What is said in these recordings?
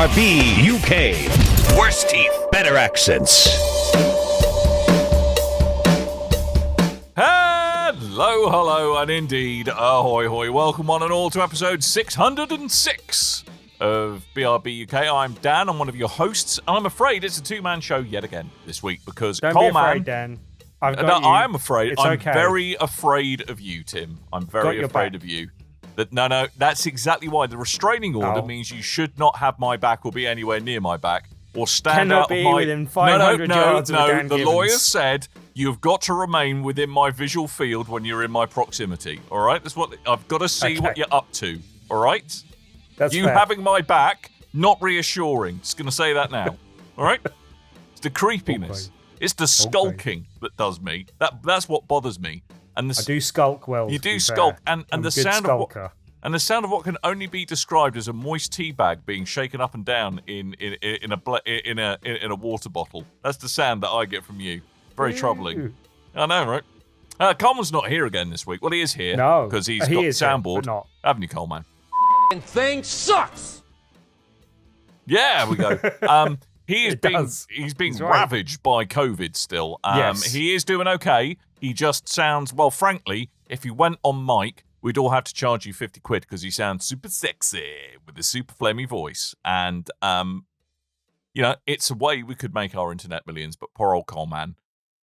BRB UK. Worse teeth, better accents. Hello, and indeed, ahoy hoy. Welcome one and all to episode 606 of BRB UK. I'm Dan, I'm one of your hosts, and I'm afraid it's a two-man show yet again this week because Don't Coleman... be afraid, Dan. I've got you. I am afraid. It's I'm okay. very afraid of you, Tim. I'm very afraid of you. No, that's exactly why. The restraining order means you should not have my back or be anywhere near my back or stand out of my... within 500 yards of Dan the Gibbons. lawyers said you've got to remain within my visual field when you're in my proximity, all right? That's what I've got to see what you're up to, all right? That's you fair. having my back, not reassuring. Just going to say that now, all right? It's the creepiness. Okay. It's the skulking that does me. That's what bothers me. And I do skulk well. You to do be skulk, fair. and I'm the a good sound skulker. of what can only be described as a moist tea bag being shaken up and down in a water bottle. That's the sound that I get from you. Very troubling. I know, right? Coleman's not here again this week. Well, he is here. No, because he's he got is soundboard. here, but not. Haven't you, Coleman? Thing sucks. Yeah, we go. He's being ravaged by COVID still. Yes. He is doing okay. He just sounds, well, frankly, if he went on mic, we'd all have to charge you 50 quid because he sounds super sexy with a super flamey voice. And, it's a way we could make our internet millions, but poor old Coleman,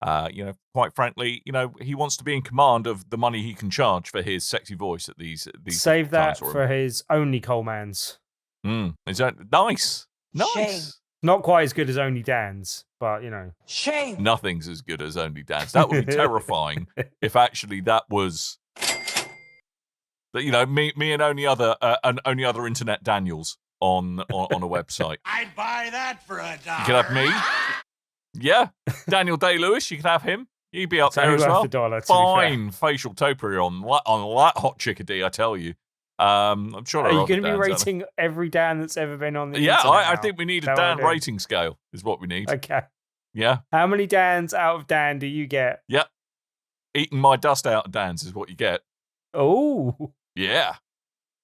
quite frankly, he wants to be in command of the money he can charge for his sexy voice at these Save that times for his only Colemans. Is that nice? Nice. Shame. Not quite as good as only Dan's, but Shame. Nothing's as good as only Dan's. That would be terrifying if actually that was that. Me and only other internet Daniels on a website. I'd buy that for $1. You could have me. Yeah, Daniel Day-Lewis. You could have him. He'd be up it's there only as worth well. $1, to be fair. Fine facial topiary on that hot chickadee, I tell you. I'm sure. Are you going to be rating every Dan that's ever been on the Yeah, internet I now? think we need a Is that Dan what we're doing? rating scale. Is what we need. Okay. Yeah. How many Dans out of Dan do you get? Yep. Eating my dust out of Dan's is what you get. Oh. Yeah.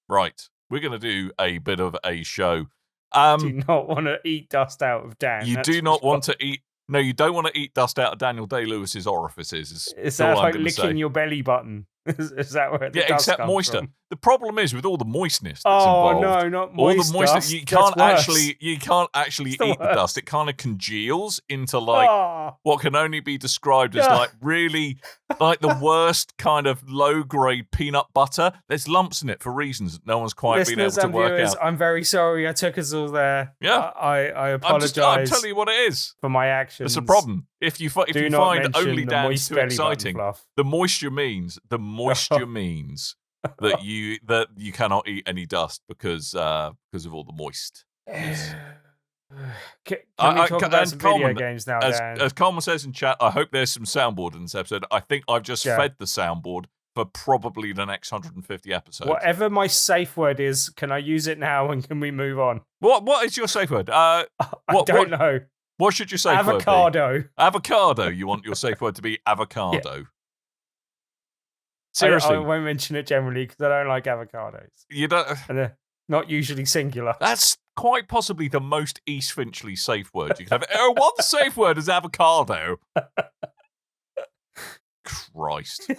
Right. We're going to do a bit of a show. Do you not want to eat dust out of Dan? You do not want to eat... No, you don't want to eat dust out of Daniel Day-Lewis's orifices. Is that like licking your belly button? Is that where the dust except comes moisture. from? The problem is with all the moistness that's involved. No, not All moist the moisture, dust. you can't That's actually It's the eat the worst. dust. It kind of congeals into like what can only be described as like really like the worst kind of low grade peanut butter. There's lumps in it for reasons that no one's quite been able Listeners to and work viewers, out. I'm very sorry. I took us all there. Yeah. I I'm apologize telling you what it is. for my actions. It's a problem. If you Do find not mention only the Dan's moist too belly button exciting, fluff. the moisture means that you cannot eat any dust because of all the moist. Can we talk about some video Coleman, games now, Dan? as Coleman says in chat, I hope there's some soundboard in this episode. I think I've just fed the soundboard for probably the next 150 episodes. Whatever my safe word is, can I use it now and can we move on? What is your safe word? I don't know. What should your safe word be? Avocado. Avocado. You want your safe word to be avocado. Yeah. Seriously. I won't mention it generally because I don't like avocados. You don't. And they're not usually singular. That's quite possibly the most East Finchley safe word you can have. One safe word is avocado. Christ.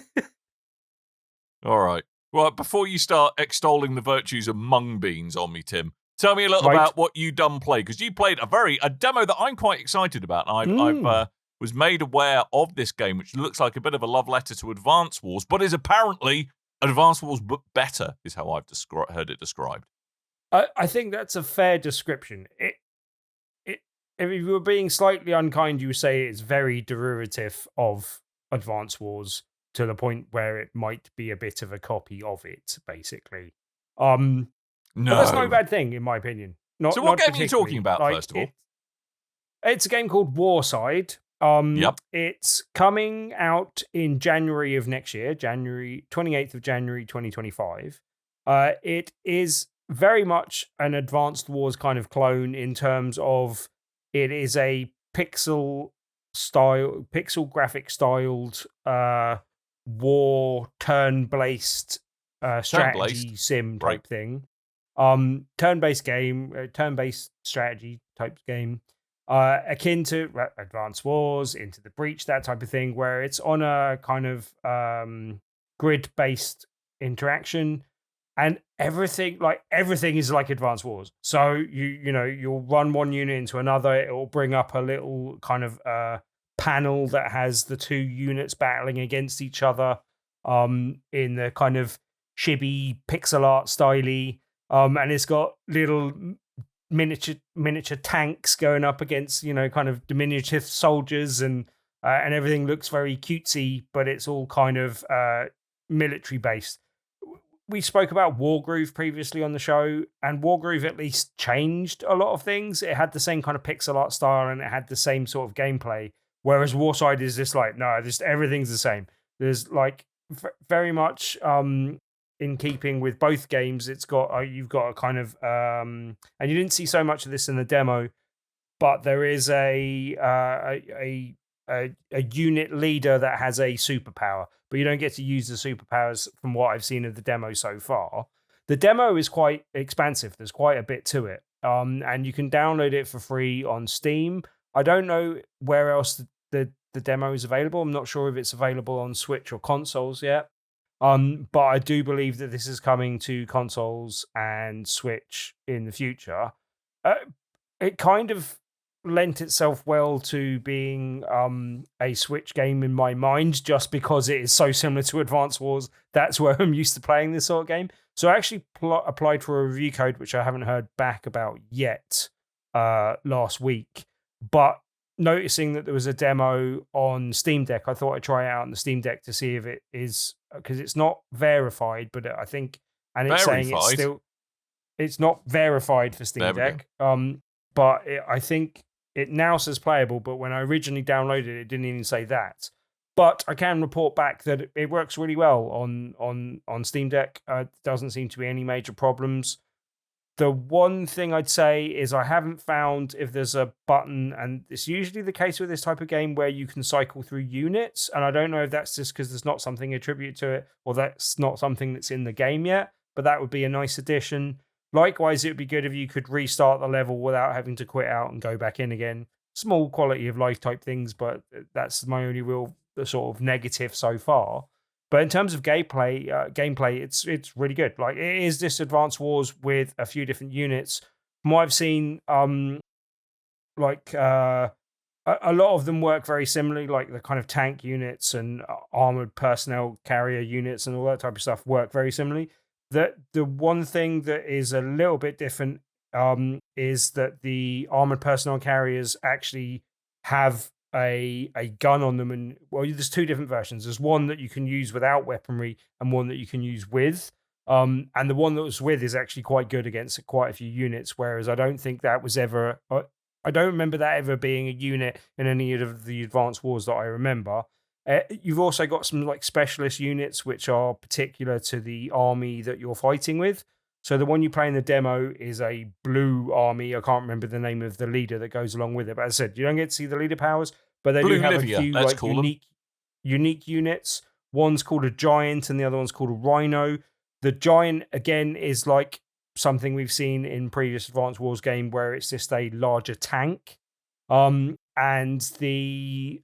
All right. Well, before you start extolling the virtues of mung beans on me, Tim, tell me a little about what you done play, because you played a demo that I'm quite excited about. I've was made aware of this game, which looks like a bit of a love letter to Advance Wars, but is apparently Advance Wars but better, is how I've heard it described. I think that's a fair description. If you were being slightly unkind, you would say it's very derivative of Advance Wars to the point where it might be a bit of a copy of it, basically. No, but that's not a bad thing, in my opinion. So what game are you talking about, first of all? It's a game called Warside. Yep. It's coming out in January of next year, 28th of January 2025. It is very much an Advanced Wars kind of clone in terms of it is a pixel graphic styled war turn-based strategy sim type thing. Turn-based game, turn-based strategy type game, akin to Advance Wars, Into the Breach, that type of thing, where it's on a kind of grid-based interaction, and everything is like Advance Wars. So you'll run one unit into another. It will bring up a little kind of panel that has the two units battling against each other in the kind of chibi pixel art styley. And it's got little miniature tanks going up against, kind of diminutive soldiers, and everything looks very cutesy, but it's all kind of military based. We spoke about Wargroove previously on the show, and Wargroove at least changed a lot of things. It had the same kind of pixel art style, and it had the same sort of gameplay. Whereas Warside is just like, no, just everything's the same. There's like very much in keeping with both games. It's got you've got a kind of and you didn't see so much of this in the demo, but there is a unit leader that has a superpower, but you don't get to use the superpowers from what I've seen of the demo so far. The demo is quite expansive. There's quite a bit to it, and you can download it for free on Steam. I don't know where else the demo is available. I'm not sure if it's available on Switch or consoles yet. But I do believe that this is coming to consoles and Switch in the future. It kind of lent itself well to being a Switch game in my mind, just because it is so similar to Advance Wars. That's where I'm used to playing this sort of game. So I actually applied for a review code, which I haven't heard back about yet, last week. But noticing that there was a demo on Steam Deck, I thought I'd try it out on the Steam Deck to see if it is, because it's not verified, but I think, and it's saying it's not verified for Steam Deck. But I think it now says playable, but when I originally downloaded it, it didn't even say that. But I can report back that it works really well on Steam Deck. Doesn't seem to be any major problems. The one thing I'd say is I haven't found if there's a button, and it's usually the case with this type of game, where you can cycle through units. And I don't know if that's just because there's not something attributed to it, or that's not something that's in the game yet, but that would be a nice addition. Likewise, it would be good if you could restart the level without having to quit out and go back in again. Small quality of life type things, but that's my only real sort of negative so far. But in terms of gameplay, it's really good. Like, it is this Advance Wars with a few different units. From what I've seen, a lot of them work very similarly. Like the kind of tank units and armored personnel carrier units and all that type of stuff work very similarly. The one thing that is a little bit different is that the armored personnel carriers actually have a gun on them, and there's two different versions. There's one that you can use without weaponry and one that you can use with. And the one that was with is actually quite good against quite a few units, whereas I don't think that was ever. I don't remember that ever being a unit in any of the Advance Wars that I remember. You've also got some like specialist units which are particular to the army that you're fighting with. So the one you play in the demo is a blue army. I can't remember the name of the leader that goes along with it. But as I said, you don't get to see the leader powers, but they do have a few like unique units. One's called a giant and the other one's called a rhino. The giant, again, is like something we've seen in previous Advance Wars game where it's just a larger tank. And the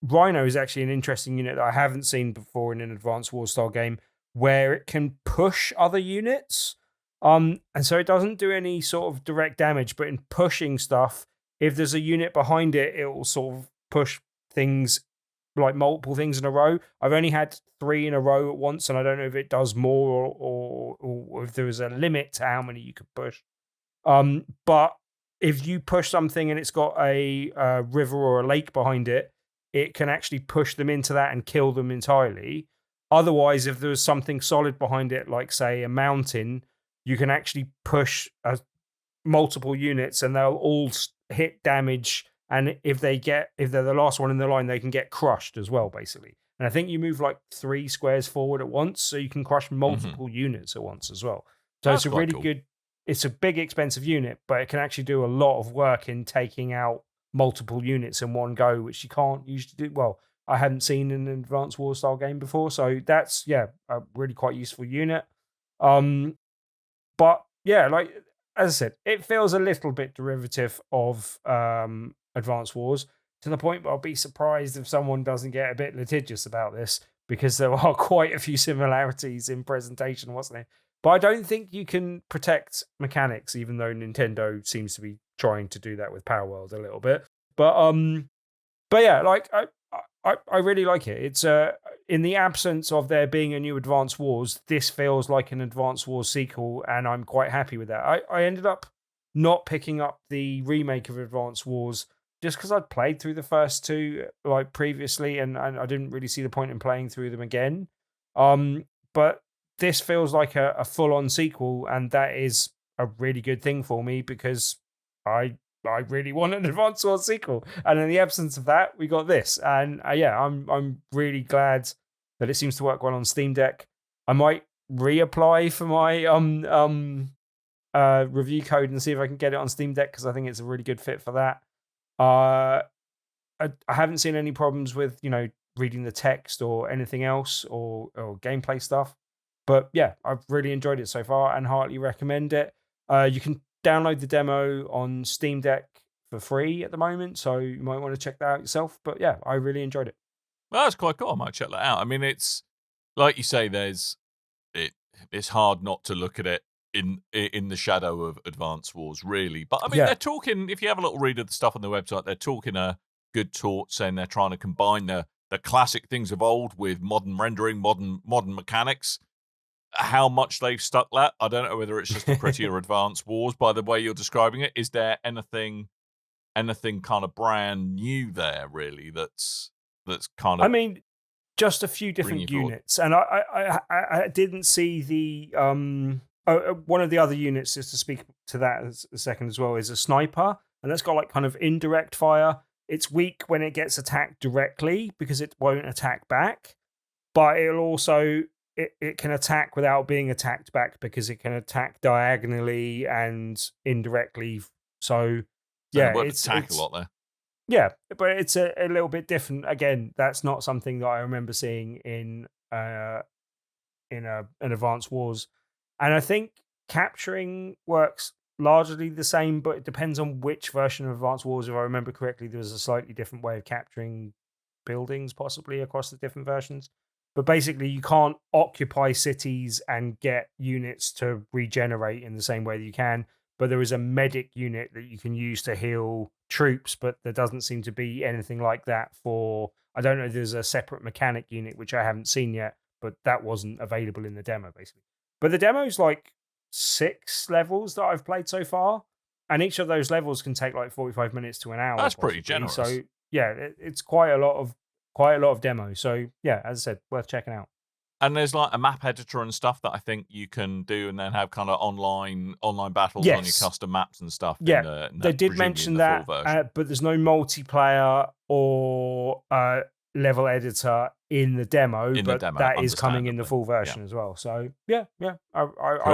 rhino is actually an interesting unit that I haven't seen before in an Advance Wars style game, where it can push other units. And so it doesn't do any sort of direct damage, but in pushing stuff, if there's a unit behind it, it will sort of push things, like multiple things in a row. I've only had 3 in a row at once, and I don't know if it does more or if there is a limit to how many you could push. But if you push something and it's got a river or a lake behind it, it can actually push them into that and kill them entirely. Otherwise, if there's something solid behind it, like, say, a mountain, you can actually push multiple units and they'll all hit damage. And if they're the last one in the line, they can get crushed as well, basically. And I think you move like 3 squares forward at once, so you can crush multiple units at once as well. So it's a really good, it's a big, expensive unit, but it can actually do a lot of work in taking out multiple units in one go, which you can't usually do. Well, I hadn't seen in an Advance Wars style game before, so that's a really quite useful unit. But yeah, like as I said, it feels a little bit derivative of Advance Wars to the point where I'll be surprised if someone doesn't get a bit litigious about this because there are quite a few similarities in presentation and what's there. But I don't think you can protect mechanics, even though Nintendo seems to be trying to do that with Power World a little bit. But yeah, like I really like it. It's in the absence of there being a new Advance Wars, this feels like an Advance Wars sequel, and I'm quite happy with that. I ended up not picking up the remake of Advance Wars just because I'd played through the first two like previously, and I didn't really see the point in playing through them again. But this feels like a full-on sequel, and that is a really good thing for me because I really want an Advance Wars sequel, and in the absence of that, we got this. And yeah, I'm really glad that it seems to work well on Steam Deck. I might reapply for my review code and see if I can get it on Steam Deck because I think it's a really good fit for that. I haven't seen any problems with reading the text or anything else or gameplay stuff. But yeah, I've really enjoyed it so far and heartily recommend it. You can download the demo on Steam Deck for free at the moment, so you might want to check that out yourself. But yeah, I really enjoyed it. Well, that's quite cool. I might check that out. I mean, it's like you say, it's hard not to look at it in the shadow of Advance Wars, really. But I mean, they're talking. If you have a little read of the stuff on their website, they're talking a good talk, saying they're trying to combine the classic things of old with modern rendering, modern mechanics. How much they've stuck that, I don't know whether it's just a prettier Advance Wars by the way you're describing it. Is there anything kind of brand new there, really, that's kind of... I mean, just a few different units. And I didn't see the... one of the other units, just to speak to that a second as well, is a sniper. And that's got like kind of indirect fire. It's weak when it gets attacked directly because it won't attack back. But it'll also... It can attack without being attacked back because it can attack diagonally and indirectly. So yeah, it's a lot there. Yeah, but it's a little bit different. Again, that's not something that I remember seeing in an Advance Wars. And I think capturing works largely the same, but it depends on which version of Advance Wars. If I remember correctly, there was a slightly different way of capturing buildings, possibly across the different versions. But basically, you can't occupy cities and get units to regenerate in the same way that you can. But there is a medic unit that you can use to heal troops, but there doesn't seem to be anything like that for... I don't know if there's a separate mechanic unit, which I haven't seen yet, but that wasn't available in the demo, basically. But the demo's like 6 levels that I've played so far, and each of those levels can take like 45 minutes to an hour. That's pretty generous. So yeah, it's quite a lot of demo. So yeah, as I said, worth checking out. And there's like a map editor and stuff that I think you can do, and then have kind of online battles on your custom maps and stuff. Yeah, they did mention that, but there's no multiplayer or level editor in the demo. That is coming in the full version as well. So yeah, I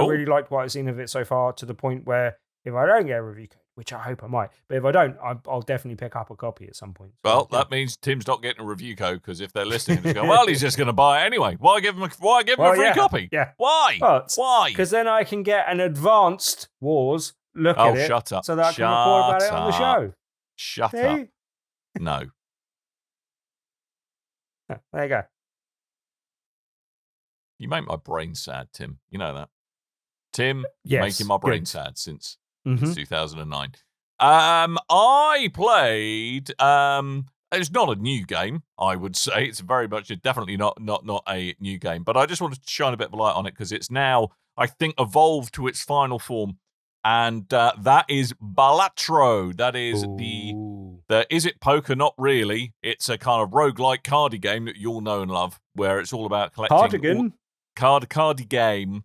really liked what I've seen of it so far, to the point where if I don't get a review code, which I hope I might, but if I don't, I'll definitely pick up a copy at some point. So, well, that means Tim's not getting a review code, because if they're listening, they're going, well, he's just going to buy it anyway. Why give him a free copy? Yeah. Why? Why? Because then I can get an Advanced Wars look at it. Shut up. So that I can record about it on the show. Shut up. No. There you go. You make my brain sad, Tim. You know that. Tim, making my brain sad since 2009. I played. It's not a new game, I would say. It's very much, definitely not a new game. But I just wanted to shine a bit of light on it because it's now, I think, evolved to its final form, and that is Balatro. That is the Is It Poker? Not really. It's a kind of roguelike cardy game that you all know and love, where it's all about collecting cardy game.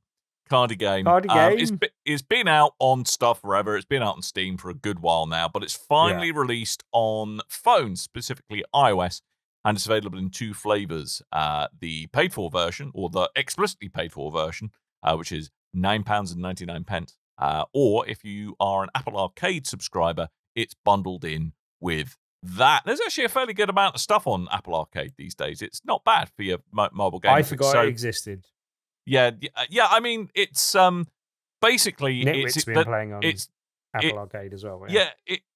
It's been out on stuff forever. It's been out on Steam for a good while now, but it's finally released on phones, specifically iOS, and it's available in 2 flavors: the paid-for version, or the explicitly paid-for version, which is £9.99, or if you are an Apple Arcade subscriber, it's bundled in with that. There's actually a fairly good amount of stuff on Apple Arcade these days. It's not bad for your mobile games. I forgot it existed. Yeah. I mean, it's basically, Nitwit's been playing on Apple Arcade as well. Yeah,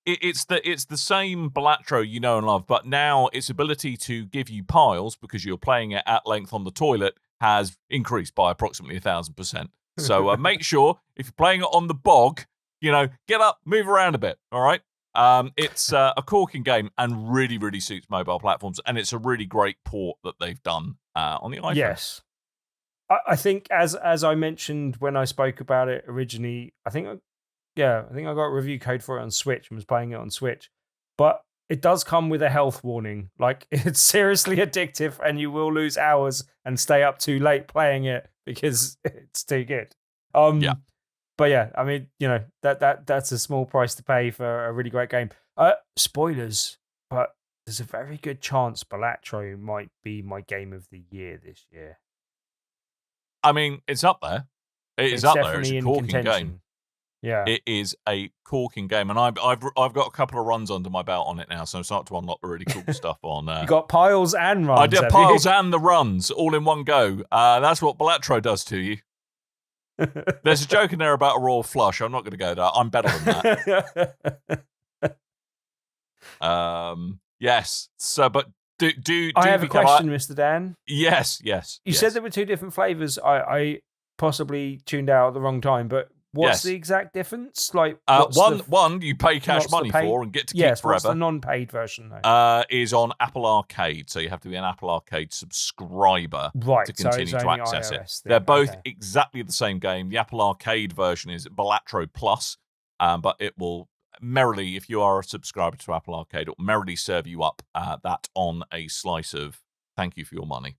it's the same Balatro you know and love, but now its ability to give you piles because you're playing it at length on the toilet has increased by approximately 1,000%. So make sure if you're playing it on the bog, get up, move around a bit. All right. It's a corking game and really, really suits mobile platforms, and it's a really great port that they've done on the iPhone. Yes. I think as I mentioned when I spoke about it originally, I think I got a review code for it on Switch and was playing it on Switch. But it does come with a health warning. Like, it's seriously addictive and you will lose hours and stay up too late playing it because it's too good. Yeah. But yeah, I mean, that's a small price to pay for a really great game. Spoilers, but there's a very good chance Balatro might be my game of the year this year. I mean, it's up there. It's up there. It's a corking contention. game. Yeah, it is a corking game, and I've got a couple of runs under my belt on it now, so I'm starting to unlock the really cool stuff on. You got piles and runs. I did piles and the runs all in one go. That's what Balatro does to you. There's a joke in there about a royal flush. I'm not going to go there. I'm better than that. Yes. So, but do I have a question, Mr. Dan? Yes. You said there were two different flavors. I possibly tuned out at the wrong time, but what's the exact difference? Like, one you pay cash money for and get to keep forever. What's the non-paid version though? Is on Apple Arcade, so you have to be an Apple Arcade subscriber to continue to access it. They're both exactly the same game. The Apple Arcade version is Balatro Plus, but it will merrily, if you are a subscriber to Apple Arcade, it will merrily serve you up that on a slice of thank you for your money.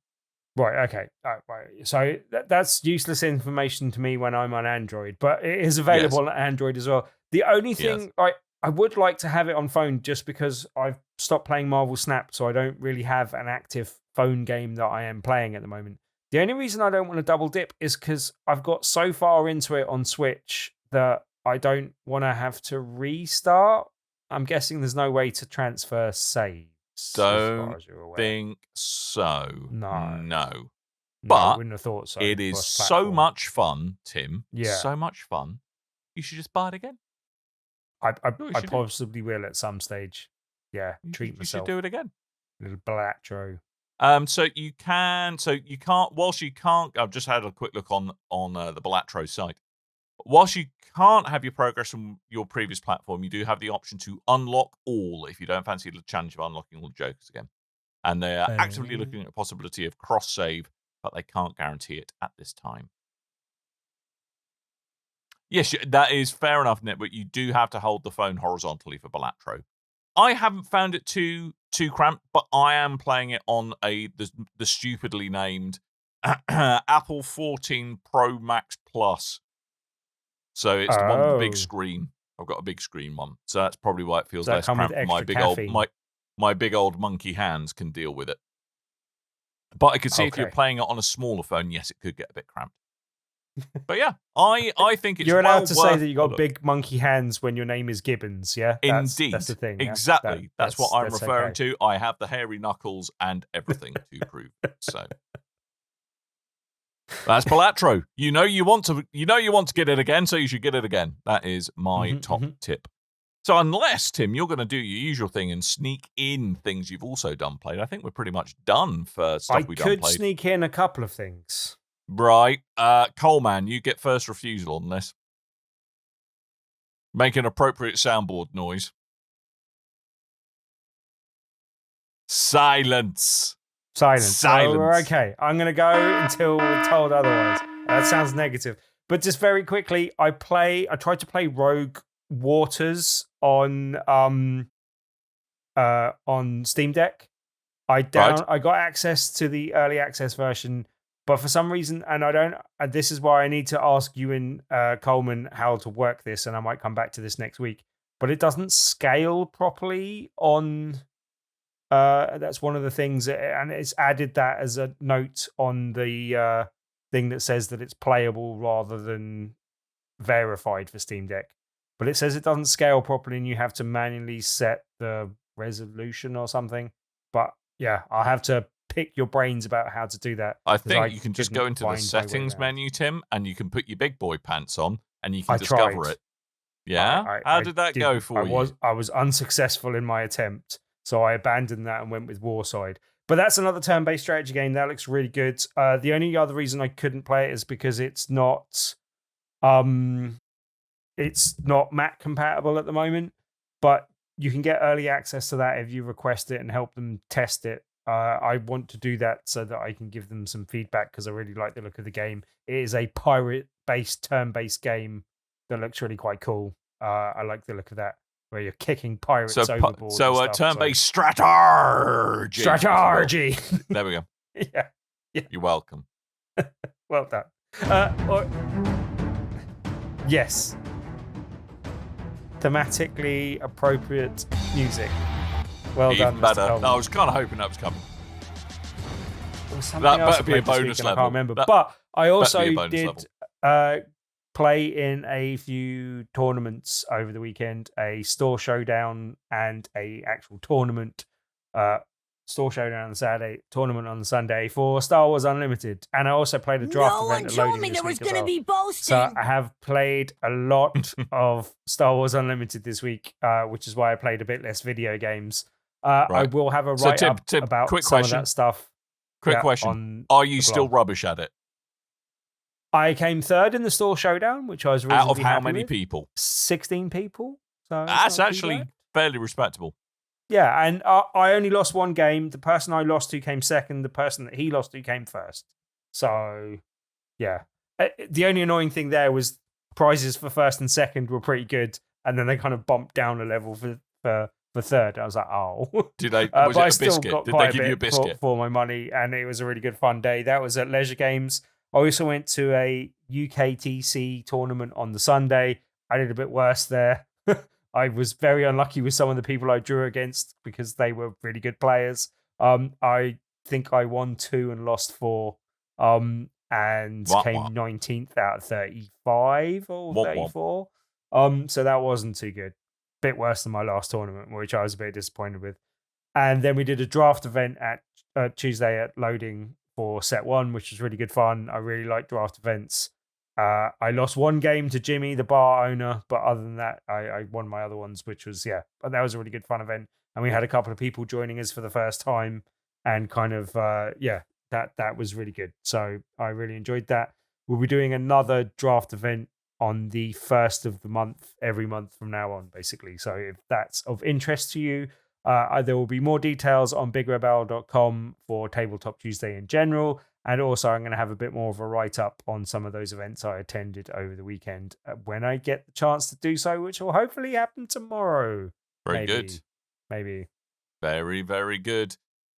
Right, okay. Right. So that's useless information to me when I'm on Android, but it is available on Android as well. The only thing, I would like to have it on phone just because I've stopped playing Marvel Snap, so I don't really have an active phone game that I am playing at the moment. The only reason I don't want to double dip is because I've got so far into it on Switch that I don't want to have to restart. I'm guessing there's no way to transfer saves. Don't think so. No. But I wouldn't have thought so. It is so much fun, Tim. Yeah. So much fun. You should just buy it again. I possibly will at some stage. Yeah, treat myself. You should do it again. Little Balatro. So you can't. Whilst you can't. I've just had a quick look on the Balatro site. Whilst you can't have your progress from your previous platform, you do have the option to unlock all if you don't fancy the challenge of unlocking all the jokers again. And they are actively looking at the possibility of cross-save, but they can't guarantee it at this time. Yes, that is fair enough, Nick, but you do have to hold the phone horizontally for Balatro. I haven't found it too cramped, but I am playing it on the stupidly named Apple 14 Pro Max Plus. So it's the one with the big screen. I've got a big screen one, so that's probably why it feels less cramped. My big old monkey hands can deal with it. But I could see if you're playing it on a smaller phone, yes, it could get a bit cramped. But yeah, I think it's you're allowed to say that you got big monkey hands when your name is Gibbons. Yeah, indeed, that's the thing. Yeah? Exactly, that's what I'm referring to. I have the hairy knuckles and everything to prove it. So. That's Balatro. You know you want to get it again, so you should get it again. That is my top tip. So unless, Tim, you're going to do your usual thing and sneak in things you've also played, I think we're pretty much done for stuff we've done played. I could sneak in a couple of things. Right. Coleman, you get first refusal on this. Make an appropriate soundboard noise. Silence. Oh, we're okay. I'm going to go until we're told otherwise. That sounds negative. But just very quickly, I tried to play Rogue Waters on Steam Deck. I got access to the early access version, but for some reason, and this is why I need to ask you and Coleman how to work this, and I might come back to this next week, but it doesn't scale properly on... that's one of the things, and it's added that as a note on the thing that says that it's playable rather than verified for Steam Deck. But it says it doesn't scale properly and you have to manually set the resolution or something. But yeah, I'll have to pick your brains about how to do that. I think you can just go into the settings menu, Tim, and you can put your big boy pants on and you can I discover tried. it. Yeah? How did that go for you? I was unsuccessful in my attempt, so I abandoned that and went with Warside. But that's another turn-based strategy game. That looks really good. The only other reason I couldn't play it is because it's not Mac compatible at the moment. But you can get early access to that if you request it and help them test it. I want to do that so that I can give them some feedback because I really like the look of the game. It is a pirate-based, turn-based game that looks really quite cool. I like the look of that, where you're kicking pirates overboard. So a turn-based strategy. Strategy. There we go. Yeah. You're welcome. Well done. Yes. Thematically appropriate music. Well done. Even better. Mr. Coleman. I was kind of hoping that was coming. There was something That else better I be a played this bonus week and I level. can't remember. That But I also better be a bonus did play in a few tournaments over the weekend, a store showdown and a actual tournament. Store showdown on the Saturday, tournament on the Sunday for Star Wars Unlimited. And I also played a draft event at Loading this week as well. So I have played a lot of Star Wars Unlimited this week, which is why I played a bit less video games. I will have a write-up about quick some question. of that stuff. Quick question. Are you still rubbish at it? I came third in the store showdown, which I was reasonably Out of how happy many with. people? 16 people. So That's not too actually bad. fairly respectable. Yeah, and I only lost one game. The person I lost to came second. The person that he lost to came first. So, yeah. The only annoying thing there was prizes for first and second were pretty good, and then they kind of bumped down a level for third. I was like, oh. Did they? But Was I it a still biscuit? got Did quite they give you a biscuit? for my money, and it was a really good fun day. That was at Leisure Games. I also went to a UKTC tournament on the Sunday. I did a bit worse there. I was very unlucky with some of the people I drew against because they were really good players. I think I won 2 and lost 4, and came 19th out of 35 or 34. So that wasn't too good. Bit worse than my last tournament, which I was a bit disappointed with. And then we did a draft event at Tuesday at Loading for set 1, which was really good fun. I really like draft events. I lost one game to Jimmy, the bar owner, but other than that, I won my other ones, which was, but that was a really good fun event. And we had a couple of people joining us for the first time and kind of, that was really good. So I really enjoyed that. We'll be doing another draft event on the 1st of the month, every month from now on, basically. So if that's of interest to you, there will be more details on bigrebel.com for Tabletop Tuesday in general. And also, I'm going to have a bit more of a write-up on some of those events I attended over the weekend when I get the chance to do so, which will hopefully happen tomorrow. Very good. Maybe. Very, very good.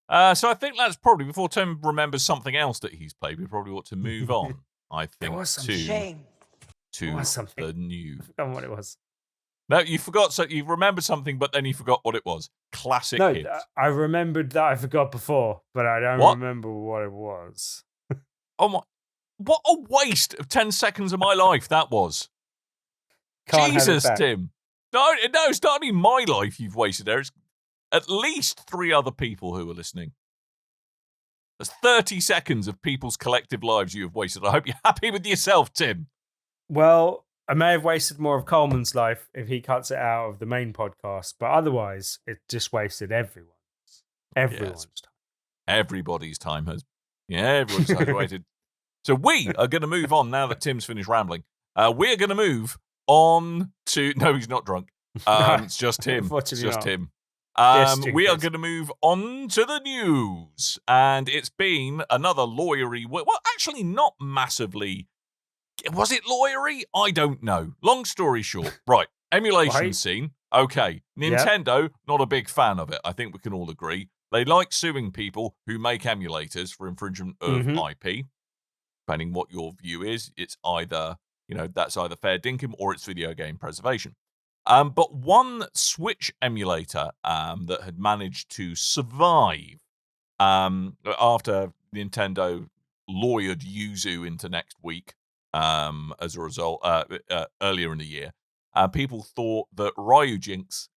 So I think that's probably, before Tim remembers something else that he's played, we probably ought to move on, I think, There was some Shame. to the news. I forgot what it was. No, you forgot. So you remembered something, but then you forgot what it was. Classic hit. I remembered that I forgot before, but I don't remember what it was. Oh my! What a waste of 10 seconds of my life that was. Can't Jesus, have it back. Tim. No, it's not only my life you've wasted there. It's at least 3 other people who are listening. That's 30 seconds of people's collective lives you have wasted. I hope you're happy with yourself, Tim. Well, I may have wasted more of Coleman's life if he cuts it out of the main podcast, but otherwise, it just wasted everyone's time. Everybody's time has. Yeah, everyone's time wasted. So we are going to move on now that Tim's finished rambling. We're going to move on to. No, he's not drunk. It's just him. It's just him. We are going to move on to the news, and it's been another lawyery. Well, actually, not massively. Was it lawyery? I don't know. Long story short, right? Emulation scene. Okay, Nintendo, not a big fan of it. I think we can all agree. They like suing people who make emulators for infringement of IP. Depending what your view is, it's either, that's either fair dinkum or it's video game preservation. But one Switch emulator that had managed to survive after Nintendo lawyered Yuzu into next week as a result earlier in the year, people thought that Rrujinx,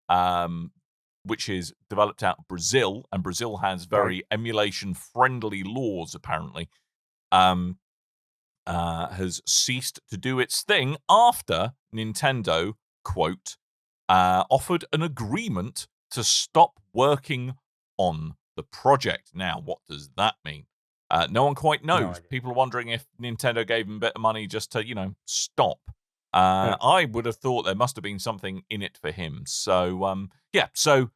which is developed out of Brazil, and Brazil has very emulation-friendly laws, apparently, has ceased to do its thing after Nintendo, quote, offered an agreement to stop working on the project. Now, what does that mean? No one quite knows. idea. People are wondering if Nintendo gave them a bit of money just to, stop. I would have thought there must have been something in it for him. So, so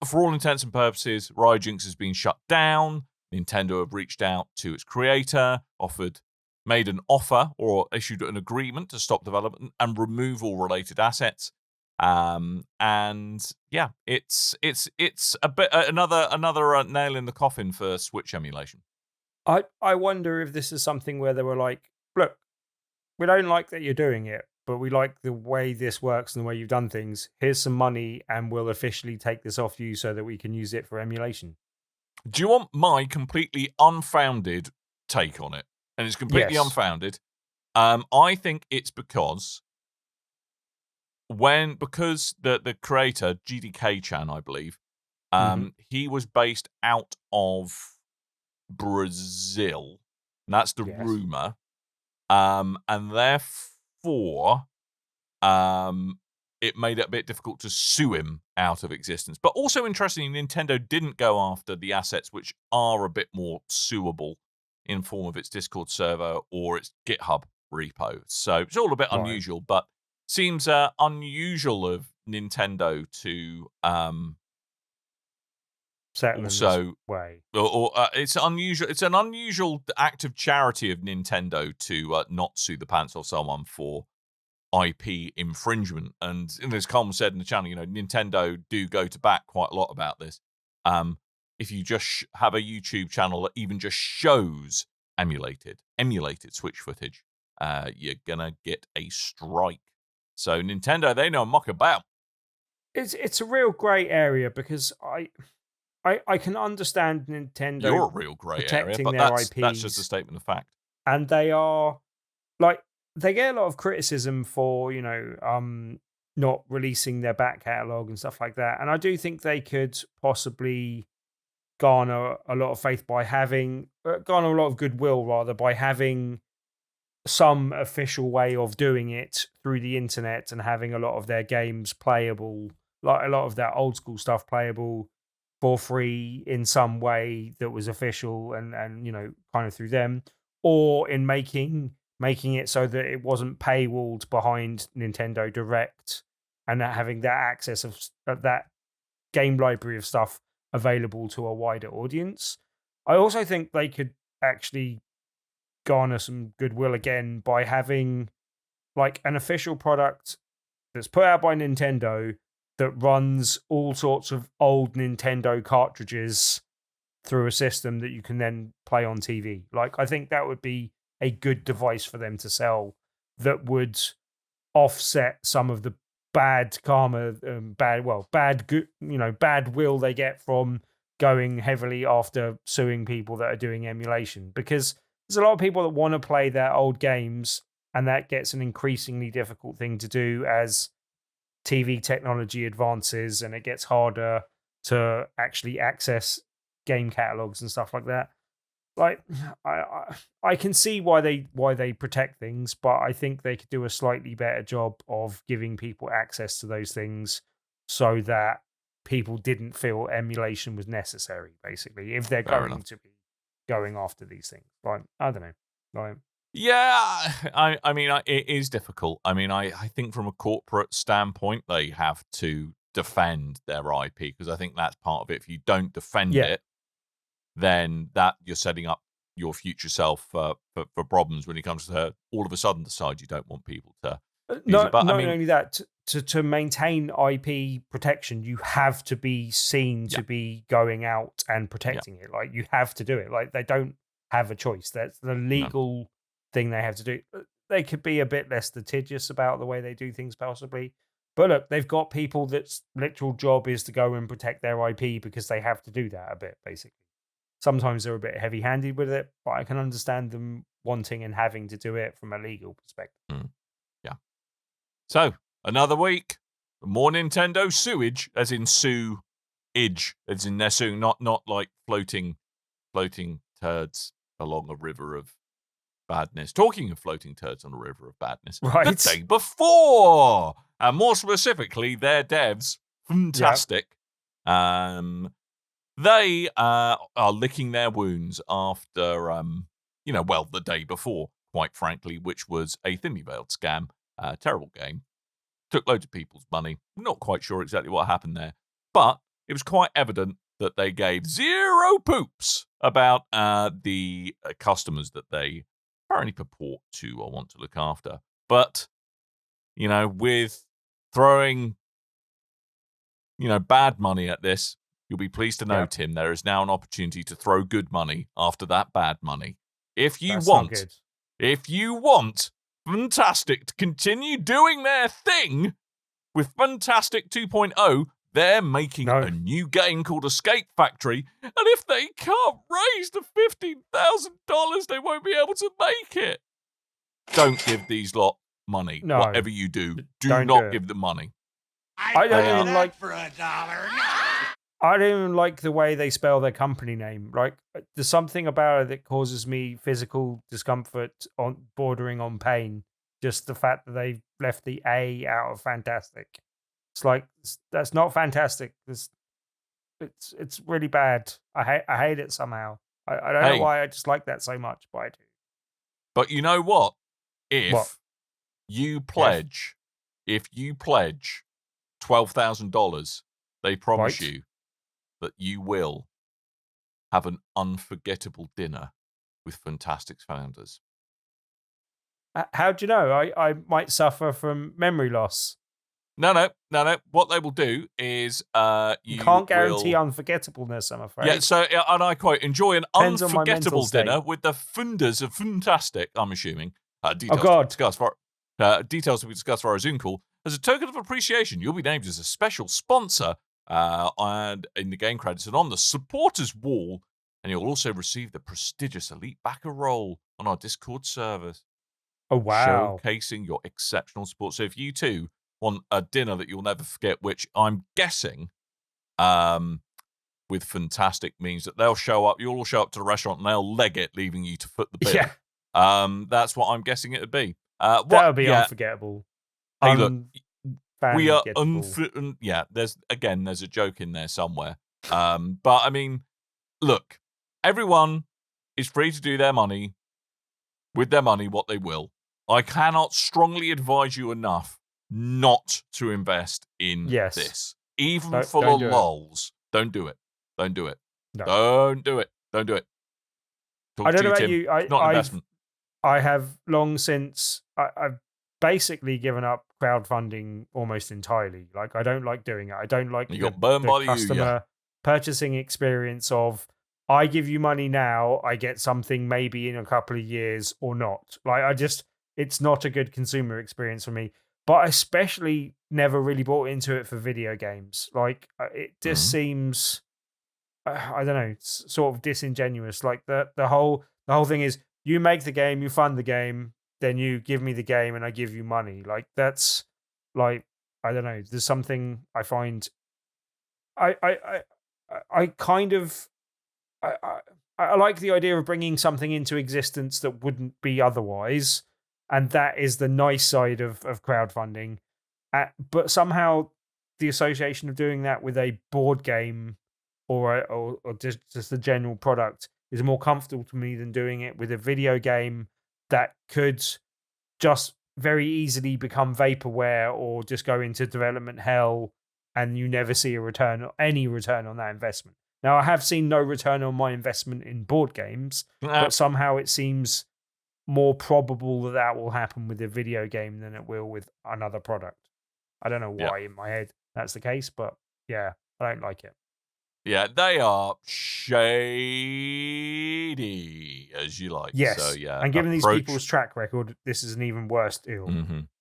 for all intents and purposes, Rrujinx has been shut down. Nintendo have reached out to its creator, made an offer or issued an agreement to stop development and remove all related assets. It's a bit another nail in the coffin for Switch emulation. I wonder if this is something where they were like, look, we don't like that you're doing it, but we like the way this works and the way you've done things. Here's some money and we'll officially take this off you so that we can use it for emulation. Do you want my completely unfounded take on it? And it's completely unfounded. I think it's because the creator, GDK-chan, I believe, he was based out of Brazil. And that's the rumor. And therefore, it made it a bit difficult to sue him out of existence. But also, interestingly, Nintendo didn't go after the assets which are a bit more suable in form of its Discord server or its GitHub repo. So it's all a bit unusual, but seems unusual of Nintendo to also way. It's unusual. It's an unusual act of charity of Nintendo to not sue the pants off someone for IP infringement. And as Colm said in the channel, Nintendo do go to bat quite a lot about this. If you just have a YouTube channel that even just shows emulated Switch footage, you're gonna get a strike. So Nintendo, they know muck about. It's a real grey area because I can understand Nintendo. You're a real grey area, but that's just a statement of fact. And they are they get a lot of criticism for not releasing their back catalogue and stuff like that. And I do think they could possibly garner a lot of faith by garner a lot of goodwill rather by having some official way of doing it through the internet and having a lot of their games playable, like a lot of their old school stuff playable for free in some way that was official and kind of through them, or in making it so that it wasn't paywalled behind Nintendo Direct and having that access of that game library of stuff available to a wider audience. I also think they could actually garner some goodwill again by having an official product that's put out by Nintendo that runs all sorts of old Nintendo cartridges through a system that you can then play on TV. I think that would be a good device for them to sell that would offset some of the bad karma, bad will they get from going heavily after suing people that are doing emulation. Because there's a lot of people that want to play their old games, and that gets an increasingly difficult thing to do as TV technology advances and it gets harder to actually access game catalogs and stuff like that. I can see why they protect things, but I think they could do a slightly better job of giving people access to those things so that people didn't feel emulation was necessary, basically, if they're going to be going after these things. I don't know. Yeah, I mean, it is difficult. I mean, I think from a corporate standpoint, they have to defend their IP because I think that's part of it. If you don't defend it, then that you're setting up your future self for problems when it comes to all of a sudden decide you don't want people to. Not only that, to maintain IP protection, you have to be seen to be going out and protecting it. You have to do it. They don't have a choice. That's the legal thing they have to do. They could be a bit less litigious about the way they do things, possibly. But look, they've got people that's literal job is to go and protect their IP because they have to do that a bit, basically. Sometimes they're a bit heavy-handed with it, but I can understand them wanting and having to do it from a legal perspective. Yeah. So, another week. More Nintendo sewage, as in sue-age, as in they're suing, not like floating turds along a river of badness. Talking of floating turds on a river of badness, Right. the day before, and more specifically, their devs, Fntastic, they are licking their wounds after, the day before, quite frankly, which was a thinly veiled scam. Terrible game. Took loads of people's money. Not quite sure exactly what happened there, but it was quite evident that they gave zero poops about the customers that they apparently purport to or want to look after. But, with throwing, bad money at this, you'll be pleased to know, Tim, there is now an opportunity to throw good money after that bad money. If you want Fntastic to continue doing their thing with Fntastic 2.0, they're making a new game called Escape Factory, and if they can't raise the $15,000, they won't be able to make it. Don't give these lot money. No. Whatever you do Don't not give them money. I don't don't like for $1. I don't even like the way they spell their company name. Like, there's something about it that causes me physical discomfort bordering on pain. Just the fact that they've left the A out of Fntastic. It's like, that's not fantastic. It's really bad. I hate it somehow. I don't know why I just like that so much, but I do. But you know what? If you pledge $12,000, they promise you that you will have an unforgettable dinner with Fntastic's founders. How do you know? I might suffer from memory loss. No. What they will do is you can't guarantee unforgettableness, I'm afraid. Yeah, so, and I quote, enjoy an Depends on my unforgettable mental state. dinner with the funders of Fntastic, I'm assuming. Details God. to be discussed for our Zoom call. As a token of appreciation, you'll be named as a special sponsor and in the game credits and on the supporters wall, and you'll also receive the prestigious Elite Backer role on our Discord servers. Oh, wow. Showcasing your exceptional support. So if you too want a dinner that you'll never forget, which I'm guessing with Fntastic means that they'll show up, you'll all show up to the restaurant and they'll leg it, leaving you to foot the bill. Yeah. That's what I'm guessing it would be. That would be unforgettable. Hey, look, we are there's a joke in there somewhere. But I mean, look, everyone is free to do with their money what they will. I cannot strongly advise you enough not to invest in this. Even for the lulz. Don't do it. Don't do it. No. Don't do it. Don't do it. I don't know about you. It's not an investment. I have long since I've basically given up crowdfunding almost entirely. Like, I don't like doing it. I don't like the customer purchasing experience of, I give you money now, I get something maybe in a couple of years or not. Like, it's not a good consumer experience for me. But I especially never really bought into it for video games. Like, it just seems, I don't know, sort of disingenuous. Like, the whole thing is, you make the game, you fund the game, then you give me the game and I give you money. Like, that's like, I don't know. There's something I find I like the idea of bringing something into existence that wouldn't be otherwise, and that is the nice side of crowdfunding. But somehow the association of doing that with a board game or just a general product is more comfortable to me than doing it with a video game that could just very easily become vaporware or just go into development hell, and you never see any return on that investment. Now, I have seen no return on my investment in board games, but somehow it seems more probable that will happen with a video game than it will with another product. I don't know why in my head that's the case, but yeah, I don't like it. Yeah, they are shady, as you like. Yes, so, yeah, and given these people's track record, this is an even worse deal.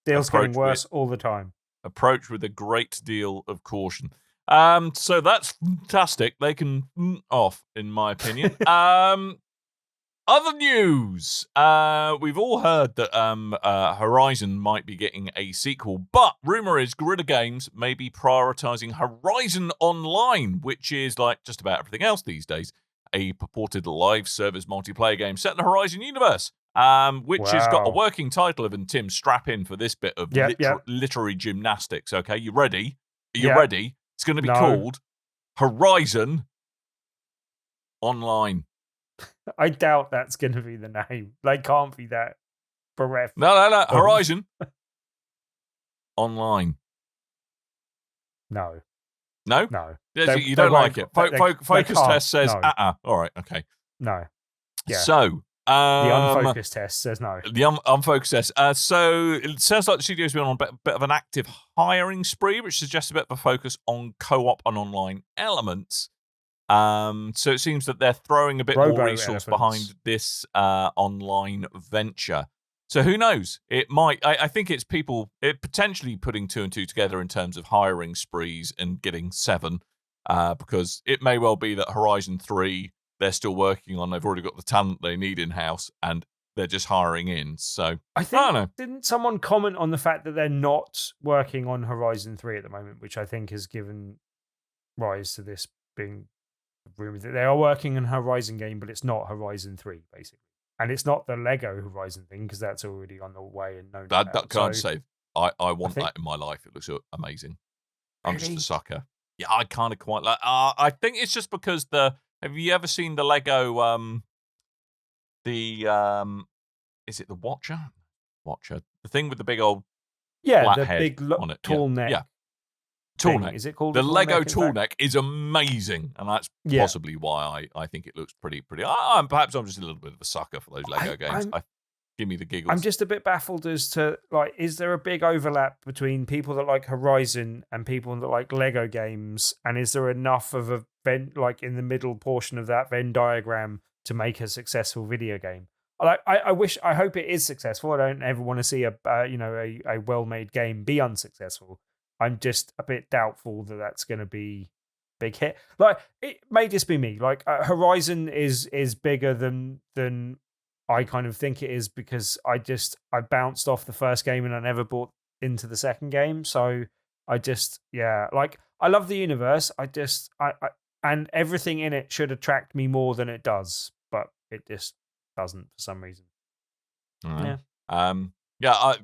Deal's getting worse all the time. Approach with a great deal of caution. So that's fantastic. They can off, in my opinion. Other news. We've all heard that Horizon might be getting a sequel, but rumor is Guerrilla Games may be prioritizing Horizon Online, which is like just about everything else these days, a purported live service multiplayer game set in the Horizon universe. which has got a Wow. working title of, and Tim, strap in for this bit of literary gymnastics, okay? You ready? Are you ready? It's going to be called Horizon Online. I doubt that's going to be the name. They can't be that bereft. No. Horizon Online. No. No? No. You don't like it. Focus test says, no. All right, okay. No. Yeah. So, the unfocused test says no. The unfocused test. So it sounds like the studio's been on a bit of an active hiring spree, which suggests a bit of a focus on co-op and online elements. So it seems that they're throwing a bit more resource behind this online venture. So who knows? It might. I think it's people potentially putting 2 and 2 together in terms of hiring sprees and getting 7, because it may well be that Horizon 3 they're still working on. They've already got the talent they need in house, and they're just hiring in. So I don't know. think Didn't someone comment on the fact that they're not working on Horizon 3 at the moment, which I think has given rise to this being rumored that they are working on a Horizon game, but it's not Horizon 3 basically. And it's not the Lego Horizon thing, because that's already on the way and known about. That can't say. I want that in my life. It looks amazing. I'm just a sucker. Yeah, I kind of quite like. I think it's just because Have you ever seen the Lego? Is it the Watcher? The thing with the big old flat the head big on it. tall neck. Yeah. Tall neck. Is it called the Lego tall neck? Is amazing, and that's possibly why I think it looks pretty. Perhaps I'm just a little bit of a sucker for those Lego games. Give me the giggles. I'm just a bit baffled as to is there a big overlap between people that like Horizon and people that like Lego games, and is there enough of a Venn in the middle portion of that Venn diagram to make a successful video game? I hope it is successful. I don't ever want to see a well-made game be unsuccessful. I'm just a bit doubtful that that's going to be big hit. It may just be me. Horizon is bigger than I kind of think it is, because I bounced off the first game and I never bought into the second game. So I love the universe. And everything in it should attract me more than it does, but it just doesn't for some reason.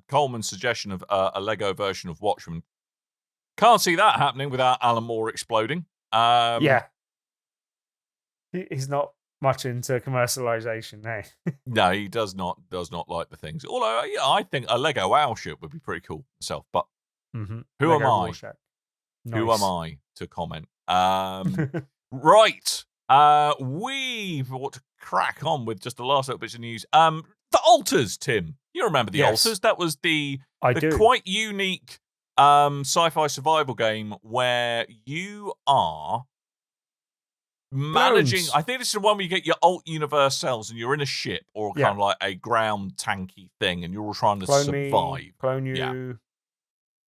Coleman's suggestion of a Lego version of Watchmen. Can't see that happening without Alan Moore exploding. He's not much into commercialization, eh? No, he does not like the things. Although, I think a Lego Owl ship would be pretty cool myself. But who am I? Nice. Who am I to comment? Right. We ought to crack on with just the last little bits of news. The Alters, Tim. You remember the Alters? That was the quite unique sci-fi survival game where you are managing. I think this is the one where you get your alt universe cells and you're in a ship or kind of like a ground tanky thing, and you're all trying to survive. Clone you.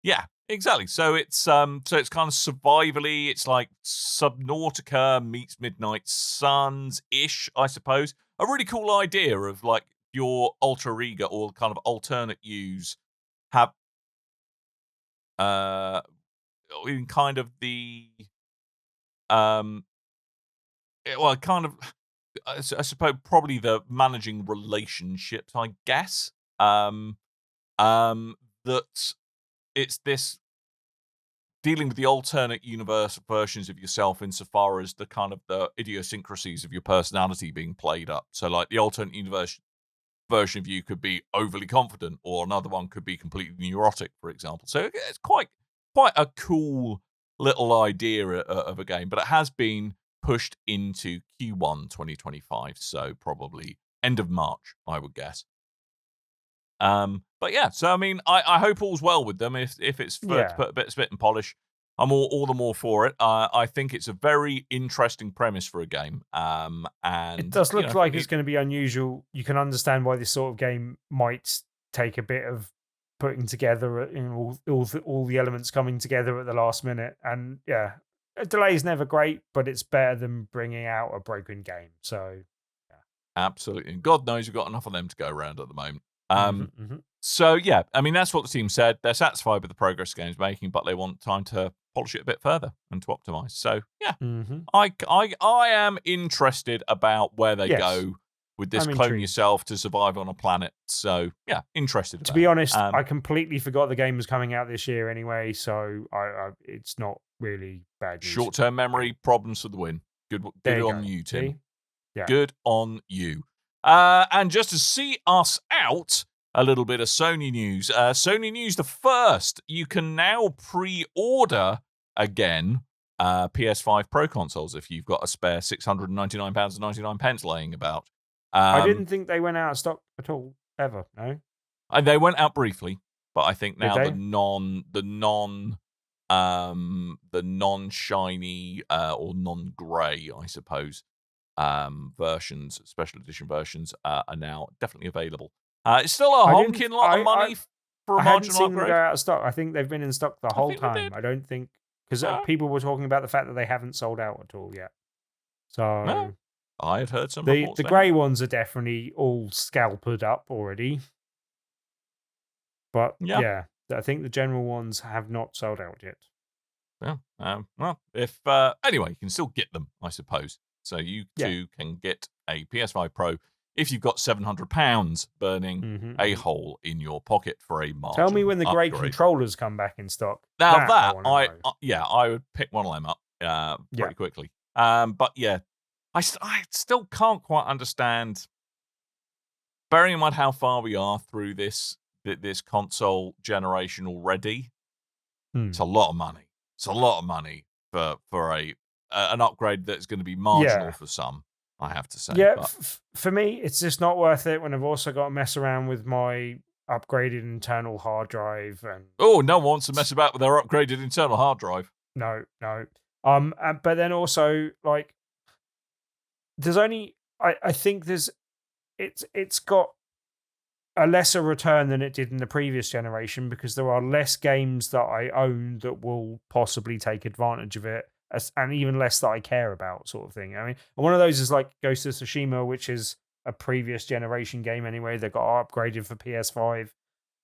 Yeah, exactly. So it's kind of survivally. It's like Subnautica meets Midnight Suns ish, I suppose. A really cool idea of your alter ego or kind of alternate yous have in kind of the I suppose probably the managing relationships, I guess. That it's this dealing with the alternate universe versions of yourself insofar as the kind of the idiosyncrasies of your personality being played up. So the alternate universe version of you could be overly confident, or another one could be completely neurotic, for example. So it's quite a cool little idea of a game, but it has been pushed into Q1 2025, so probably end of March, I would guess. But yeah, so I mean, I hope all's well with them. If it's to put a bit of spit and polish, I'm all the more for it. I think it's a very interesting premise for a game. And it does look like it's going to be unusual. You can understand why this sort of game might take a bit of putting together, all the elements coming together at the last minute. And yeah, a delay is never great, but it's better than bringing out a broken game. So yeah, absolutely. And God knows we've got enough of them to go around at the moment. So yeah, I mean, that's what the team said. They're satisfied with the progress the game's making, but they want time to polish it a bit further and to optimize. So yeah, I am interested about where they go with this I'm clone intrigued. yourself to survive on a planet. So, yeah, interested. To be honest, Um, I completely forgot the game was coming out this year anyway, so it's not really bad news. Short-term memory, problems for the win. Good on you, Tim. See? Yeah. Good on you. And just to see us out, a little bit of Sony news. Sony news, the first, you can now pre-order again PS5 Pro consoles if you've got a spare £699.99 laying about. I didn't think they went out of stock at all, ever, no? And they went out briefly, but I think now Did they? the non-shiny or non-grey, I suppose, versions, special edition versions, are now definitely available. It's still a honking lot of money for a I hadn't marginal seen them upgrade. go out of stock. I think they've been in stock the whole think they time. did. I don't think because No. people were talking about the fact that they haven't sold out at all yet. So No. I had heard some the reports. the grey ones are definitely all scalpered up already. But yeah, I think the general ones have not sold out yet. Yeah. Well, if anyway, you can still get them, I suppose. So you too can get a PS5 Pro if you've got £700 burning a hole in your pocket for a marginal Tell me when the grey upgrade. controllers come back in stock. Now I wanna know. I would pick one of them up pretty quickly. But yeah, I still can't quite understand. Bearing in mind how far we are through this console generation already, it's a lot of money. It's a lot of money for an upgrade that's going to be marginal for some, I have to say. Yeah, But for me, it's just not worth it when I've also got to mess around with my upgraded internal hard drive. And no one wants to mess about with their upgraded internal hard drive. No. But then also, like, there's only, I think it's got a lesser return than it did in the previous generation because there are less games that I own that will possibly take advantage of it, and even less that I care about, sort of thing. I mean, one of those is like Ghost of Tsushima, which is a previous generation game anyway that got upgraded for PS5.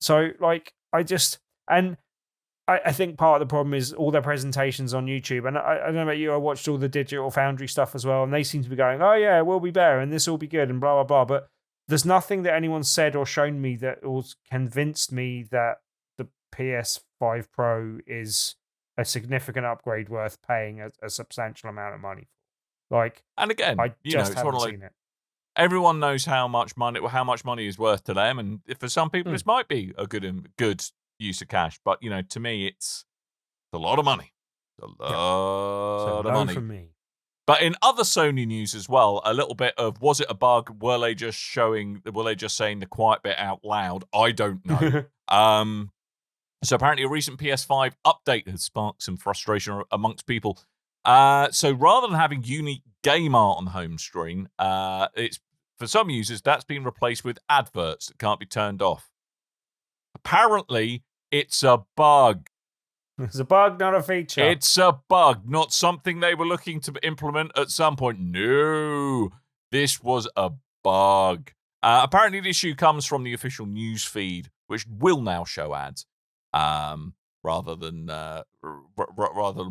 So, like, I think part of the problem is all their presentations on YouTube. And I don't know about you, I watched all the Digital Foundry stuff as well, and they seem to be going, oh yeah, we'll be better, and this will be good, and blah, blah, blah. But there's nothing that anyone said or shown me that was convinced me that the PS5 Pro is a significant upgrade worth paying a substantial amount of money for. Like, and again, I just it's haven't sort of seen it. Everyone knows how much money is worth to them, and for some people, this might be a good use of cash. But to me, it's a lot of money. It's a lot of money from me. But in other Sony news as well, a little bit of, was it a bug? Were they just saying the quiet bit out loud? I don't know. So apparently a recent PS5 update has sparked some frustration amongst people. So rather than having unique game art on the home screen, it's for some users, that's been replaced with adverts that can't be turned off. Apparently, it's a bug. It's a bug, not a feature. It's a bug, not something they were looking to implement at some point. No, this was a bug. Apparently, the issue comes from the official news feed, which will now show ads, rather than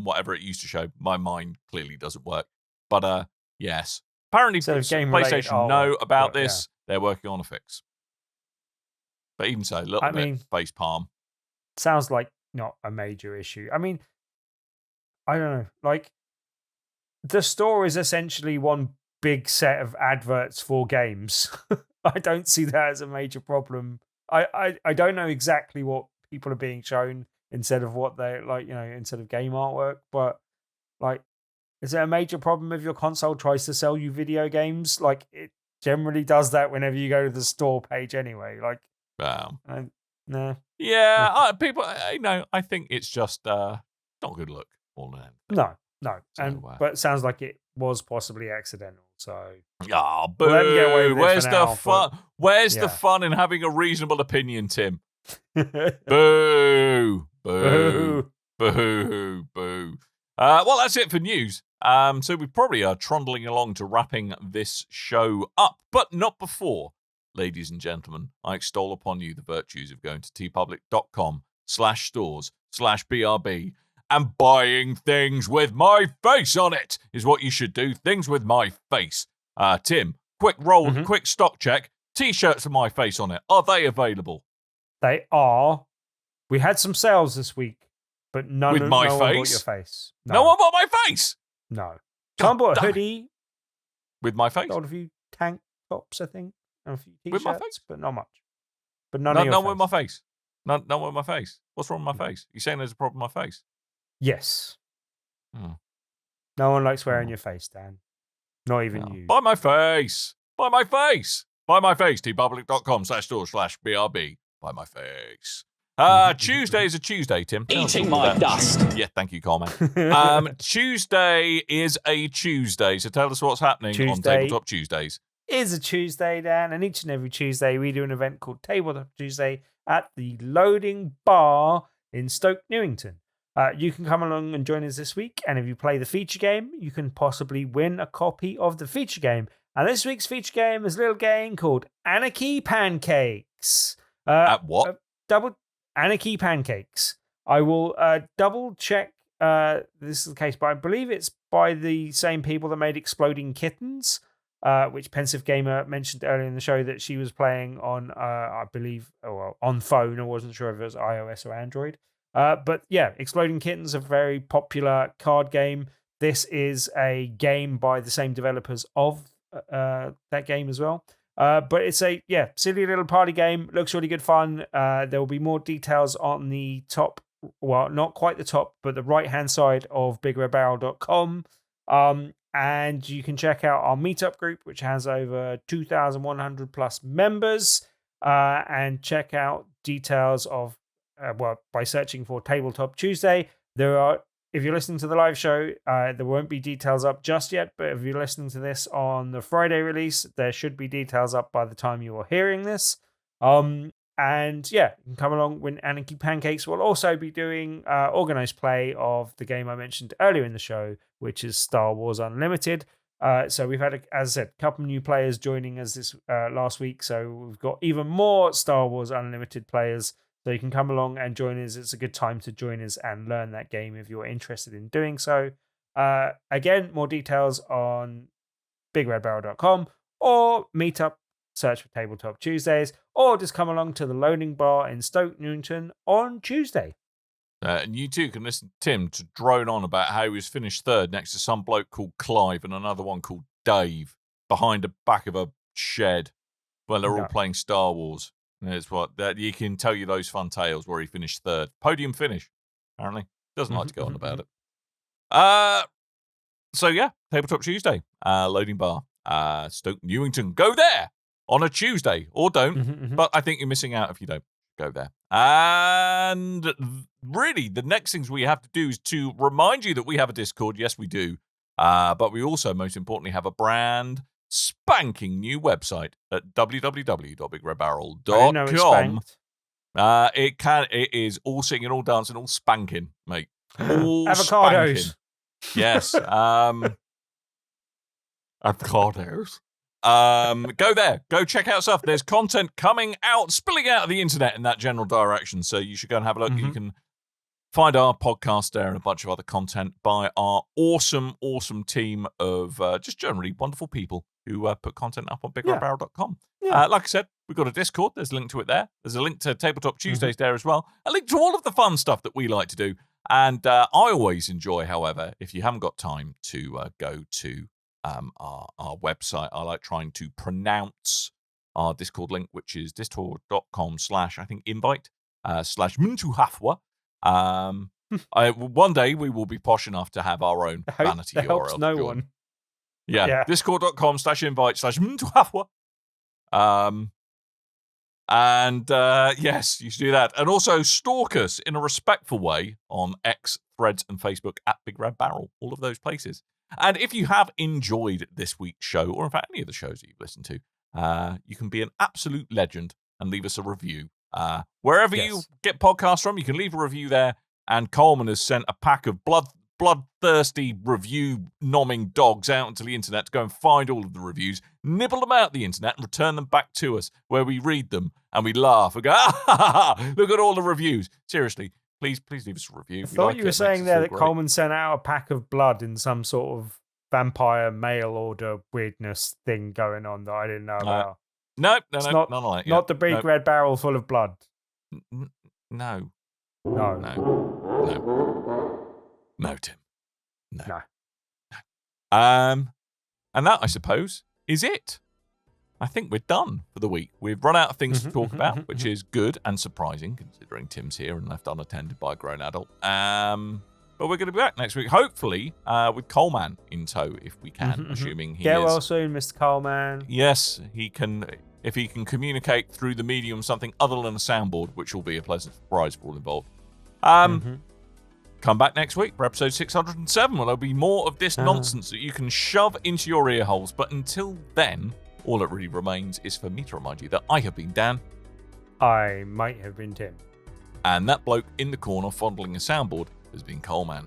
whatever it used to show. My mind clearly doesn't work, but yes. Apparently, PlayStation know about this. Yeah. They're working on a fix. But even so, little bit face palm. Sounds like not a major issue. I mean, I don't know. Like, the store is essentially one big set of adverts for games. I don't see that as a major problem. I don't know exactly what people are being shown instead of what they're like, instead of game artwork. But like, is it a major problem if your console tries to sell you video games? Like, it generally does that whenever you go to the store page anyway. Like, nah. Yeah, people, I think it's just not a good look. All in. No. But it sounds like it was possibly accidental. So, boo! Where's the fun? Where's the fun in having a reasonable opinion, Tim? Boo! Boo! Boo! Boo! Well, that's it for news. So we probably are trundling along to wrapping this show up, but not before. Ladies and gentlemen, I extol upon you the virtues of going to tpublic.com/stores/BRB and buying things with my face on it is what you should do. Things with my face. Tim, quick stock check. T-shirts with my face on it. Are they available? They are. We had some sales this week, but no one bought your face. No one bought my face? No. Someone bought a hoodie. With my face? Sold a few tank tops, I think. And a few T-shirts, with my face? but not much. But none of your face. With my face. None with my face. What's wrong with my face? You saying there's a problem with my face? Yes. Oh. No one likes wearing your face, Dan. Not even you. Buy my face. Buy my face. Buy my face. tpublic.com/store/BRB. Buy my face. Tuesday is a Tuesday, Tim. Eating my dust. Yeah, thank you, Carmen. Tuesday is a Tuesday, so tell us what's happening on Tabletop Tuesdays. Is a Tuesday, Dan, and each and every Tuesday we do an event called Tabletop Tuesday at the Loading Bar in Stoke, Newington. You can come along and join us this week, and if you play the feature game, you can possibly win a copy of the feature game. And this week's feature game is a little game called Anarchy Pancakes. At what? Anarchy Pancakes. I will double check this is the case, but I believe it's by the same people that made Exploding Kittens, which Pensive Gamer mentioned earlier in the show that she was playing on, I believe, on phone. I wasn't sure if it was iOS or Android. But yeah, Exploding Kittens, a very popular card game. This is a game by the same developers of that game as well. But it's a silly little party game. Looks really good fun. There will be more details on the top, well, not quite the top, but the right-hand side of bigredbarrel.com. And you can check out our meetup group, which has over 2,100 plus members, and check out details of, by searching for Tabletop Tuesday. If you're listening to the live show, there won't be details up just yet, but if you're listening to this on the Friday release, there should be details up by the time you are hearing this. And yeah, you can come along when Anarchy Pancakes will also be doing organized play of the game I mentioned earlier in the show, which is Star Wars Unlimited. So we've had, as I said, a couple new players joining us this last week. So we've got even more Star Wars Unlimited players. So you can come along and join us. It's a good time to join us and learn that game if you're interested in doing so. Again, more details on bigredbarrel.com or meetup, search for Tabletop Tuesdays, or just come along to the Loading Bar in Stoke Newington on Tuesday. And you too can listen to Tim to drone on about how he was finished third next to some bloke called Clive and another one called Dave behind the back of a shed while they're all playing Star Wars. It's that he can tell you those fun tales where he finished third. Podium finish, apparently. Doesn't like to go on about it. So yeah, Tabletop Tuesday, Loading Bar, Stoke Newington. Go there on a Tuesday, or don't. But I think you're missing out if you don't go there. And really, the next things we have to do is to remind you that we have a Discord. Yes, we do. But we also, most importantly, have a brand spanking new website at www.bigredbarrel.com. It is all singing, all dancing, all spanking, mate. All avocados. Spanking. Yes. Avocados. Go there. Go check out stuff. There's content coming out, spilling out of the internet in that general direction. So you should go and have a look. You can find our podcast there and a bunch of other content by our awesome, awesome team of just generally wonderful people who put content up on bigredbarrel.com. Like I said, we've got a Discord. There's a link to it there. There's a link to Tabletop Tuesdays there as well. A link to all of the fun stuff that we like to do. And I always enjoy, however, if you haven't got time to go to our website, I like trying to pronounce our Discord link, which is discord.com/invite/mntuhafwa. One day we will be posh enough to have our own vanity URL. Helps no one. Yeah. Discord.com/invite/mntuhafwa. Yes, you should do that. And also stalk us in a respectful way on X, Threads, and Facebook at Big Red Barrel. All of those places. And if you have enjoyed this week's show, or in fact any of the shows that you've listened to, you can be an absolute legend and leave us a review. Wherever you get podcasts from, you can leave a review there. And Coleman has sent a pack of bloodthirsty review-nomming dogs out into the internet to go and find all of the reviews, nibble them out the internet, and return them back to us, where we read them and we laugh and go, look at all the reviews. Seriously, please leave us a review. I thought you were saying there that Coleman sent out a pack of blood in some sort of vampire mail order weirdness thing going on that I didn't know about. No, It's none of that. Not the big red barrel full of blood. No, Tim. No. And that, I suppose, is it. I think we're done for the week. We've run out of things to talk about, which is good and surprising, considering Tim's here and left unattended by a grown adult. But we're going to be back next week, hopefully, with Coleman in tow, if we can, assuming he is. Get well soon, Mr. Coleman. Yes, he can. If he can communicate through the medium something other than a soundboard, which will be a pleasant surprise for all involved. Come back next week for episode 607, where there'll be more of this nonsense that you can shove into your ear holes. But until then, all that really remains is for me to remind you that I have been Dan. I might have been Tim. And that bloke in the corner fondling a soundboard has been Coleman.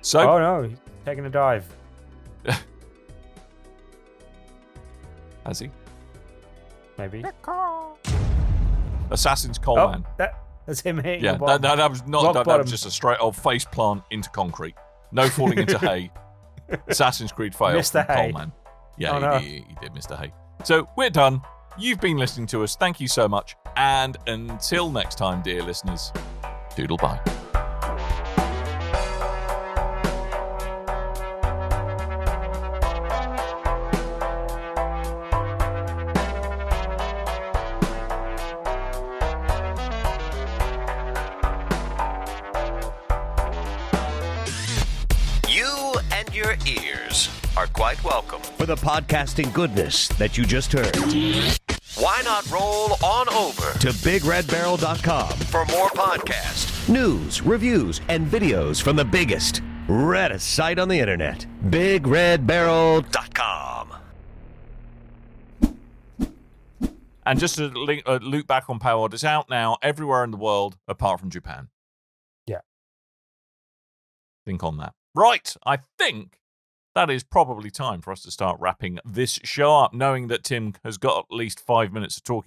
So, oh no, he's taking a dive. Has he? Maybe. Assassin's Coleman. Oh, that's him hitting Yeah, the bottom. that was not. That was just a straight old face plant into concrete. No falling into hay. Assassin's Creed fail. Missed the hay. Coleman. Yeah, he did miss the hay. So we're done. You've been listening to us. Thank you so much. And until next time, dear listeners, doodle bye. Your ears are quite welcome for the podcasting goodness that you just heard. Why not roll on over to BigRedBarrel.com for more podcasts, news, reviews, and videos from the biggest, reddest site on the internet, BigRedBarrel.com. And just to loop back on Power, it's out now everywhere in the world apart from Japan. Yeah. Think on that. Right, I think that is probably time for us to start wrapping this show up, knowing that Tim has got at least 5 minutes of talking